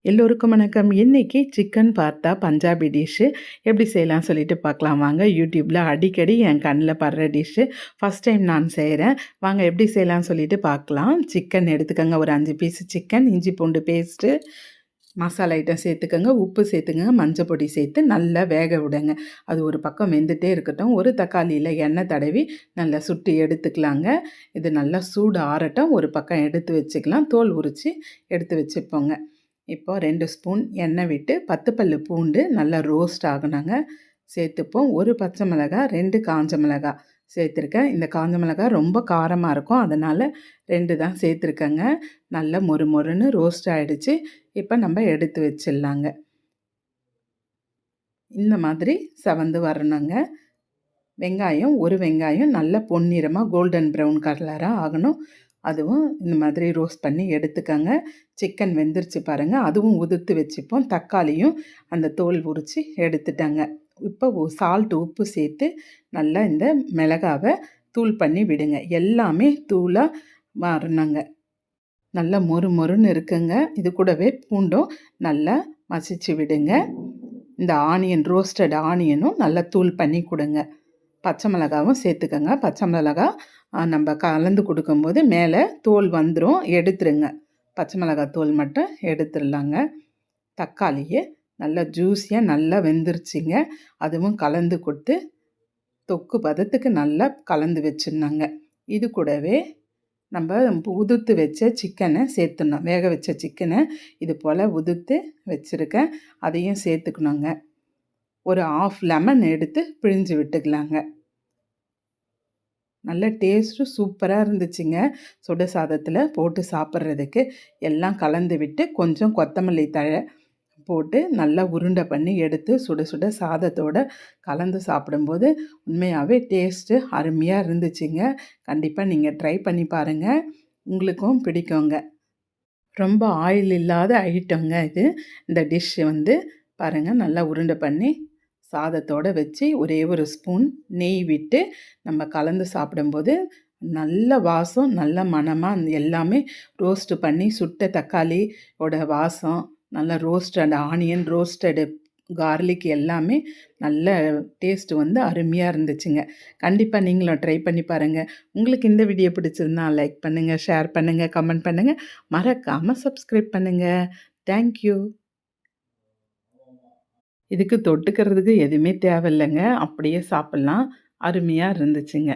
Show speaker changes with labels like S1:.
S1: எல்லோருக்கும் வணக்கம். இன்னைக்கு சிக்கன் பார்த்தா பஞ்சாபி டிஷ்ஷு எப்படி செய்யலாம் சொல்லிட்டு பார்க்கலாம் வாங்க. யூடியூப்பில் அடிக்கடி என் கண்ணில் படுற டிஷ்ஷு. ஃபஸ்ட் டைம் நான் செய்கிறேன். வாங்க எப்படி செய்யலாம் சொல்லிட்டு பார்க்கலாம். சிக்கன் எடுத்துக்கோங்க, ஒரு 5 பீஸ் சிக்கன், இஞ்சி பூண்டு பேஸ்ட்டு, மசாலா ஐட்டம் சேர்த்துக்கோங்க, உப்பு சேர்த்துக்கங்க, மஞ்சள் பொடி சேர்த்து நல்லா வேக விடுங்க. அது ஒரு பக்கம் வெந்துகிட்டே இருக்கட்டும். ஒரு தக்காளியில் எண்ணெய் தடவி நல்லா சுட்டு எடுத்துக்கலாங்க. இது நல்லா சூடு ஆறட்டும். ஒரு பக்கம் எடுத்து வச்சுக்கலாம். தோல் உரித்து எடுத்து வச்சுப்போங்க. இப்போ 2 ஸ்பூன் எண்ணெய் விட்டு 10 பல்லு பூண்டு நல்லா ரோஸ்ட் ஆகணுங்க சேர்த்துப்போம். ஒரு பச்சை மிளகாய், 2 காஞ்ச மிளகாய் சேர்த்துருக்கேன். இந்த காஞ்ச மிளகாய் ரொம்ப காரமாக இருக்கும், அதனால் 2 தான் சேர்த்துருக்கேங்க. நல்லா மொறு மொறுன்னு ரோஸ்ட் ஆகிடுச்சு. இப்போ நம்ம எடுத்து வச்சிடலாங்க. இந்த மாதிரி செவந்து வரணுங்க. வெங்காயம், ஒரு வெங்காயம் நல்ல பொன்னிறமாக கோல்டன் ப்ரௌன் கலராக ஆகணும். அதுவும் இந்த மாதிரி ரோஸ்ட் பண்ணி எடுத்துக்கங்க. சிக்கன் வெந்துருச்சு பாருங்கள், அதுவும் உதிர்த்து வச்சுப்போம். தக்காளியும் அந்த தோல் உரித்து எடுத்துட்டேங்க. இப்போ சால்ட்டு, உப்பு சேர்த்து நல்லா இந்த மிளகாவை தூள் பண்ணி விடுங்க. எல்லாமே தூளாக வரணுங்க. நல்லா மொறு மொறுன்னு இருக்குங்க. இது கூடவே பூண்டும் நல்லா மசிச்சு விடுங்க. இந்த ஆனியன், ரோஸ்டட் ஆனியனும் நல்லா தூள் பண்ணி கொடுங்க. பச்சை மிளகாவும் சேர்த்துக்கங்க. பச்சை மிளகா நம்ம கலந்து கொடுக்கும்போது மேலே தோல் வந்துடும், எடுத்துருங்க. பச்சை மிளகாய் தோல் மட்டும் எடுத்துடலாங்க. தக்காளியை நல்லா ஜூஸியாக நல்லா வெந்துருச்சிங்க. அதுவும் கலந்து கொடுத்து தொக்கு பதத்துக்கு நல்லா கலந்து வச்சிடணுங்க. இது கூடவே நம்ம உதுத்து வச்ச சிக்கனை சேர்த்துடணும். வேக வச்ச சிக்கனை இது போல் உதுத்து வச்சுருக்கேன், அதையும் சேர்த்துக்கணுங்க. ஒரு 1/2 லெமன் எடுத்து பிழிஞ்சு விட்டுக்கலாங்க. நல்ல டேஸ்ட்டு சூப்பராக இருந்துச்சுங்க. சுட சாதத்தில் போட்டு சாப்பிட்றதுக்கு. எல்லாம் கலந்து விட்டு கொஞ்சம் கொத்தமல்லி தழை போட்டு நல்லா உருண்டை பண்ணி எடுத்து சுட சுட சாதத்தோடு கலந்து சாப்பிடும்போது உண்மையாகவே டேஸ்ட்டு அருமையாக இருந்துச்சுங்க. கண்டிப்பாக நீங்கள் ட்ரை பண்ணி பாருங்கள், உங்களுக்கும் பிடிக்குங்க. ரொம்ப ஆயில் இல்லாத ஐட்டங்க இது. இந்த டிஷ்ஷு பாருங்கள், நல்லா உருண்டை பண்ணி சாதத்தோடு வச்சு ஒரே ஒரு ஸ்பூன் நெய் விட்டு நம்ம கலந்து சாப்பிடும்போது நல்ல வாசம், நல்ல மணமாக எல்லாமே ரோஸ்ட்டு பண்ணி சுட்ட தக்காளியோட வாசம், நல்ல ரோஸ்டட் ஆனியன், ரோஸ்டடு கார்லிக் எல்லாமே நல்ல டேஸ்ட்டு அருமையாக இருந்துச்சுங்க. கண்டிப்பாக நீங்களும் ட்ரை பண்ணி பாருங்கள். உங்களுக்கு இந்த வீடியோ பிடிச்சிருந்தா லைக் பண்ணுங்கள், ஷேர் பண்ணுங்கள், கமெண்ட் பண்ணுங்கள். மறக்காமல் சப்ஸ்கிரைப் பண்ணுங்கள். தேங்க்யூ. இதுக்கு தொட்டுக்கிறதுக்கு எதுவுமே தேவையில்லைங்க, அப்படியே சாப்பிட்லாம். அருமையாக இருந்துச்சுங்க.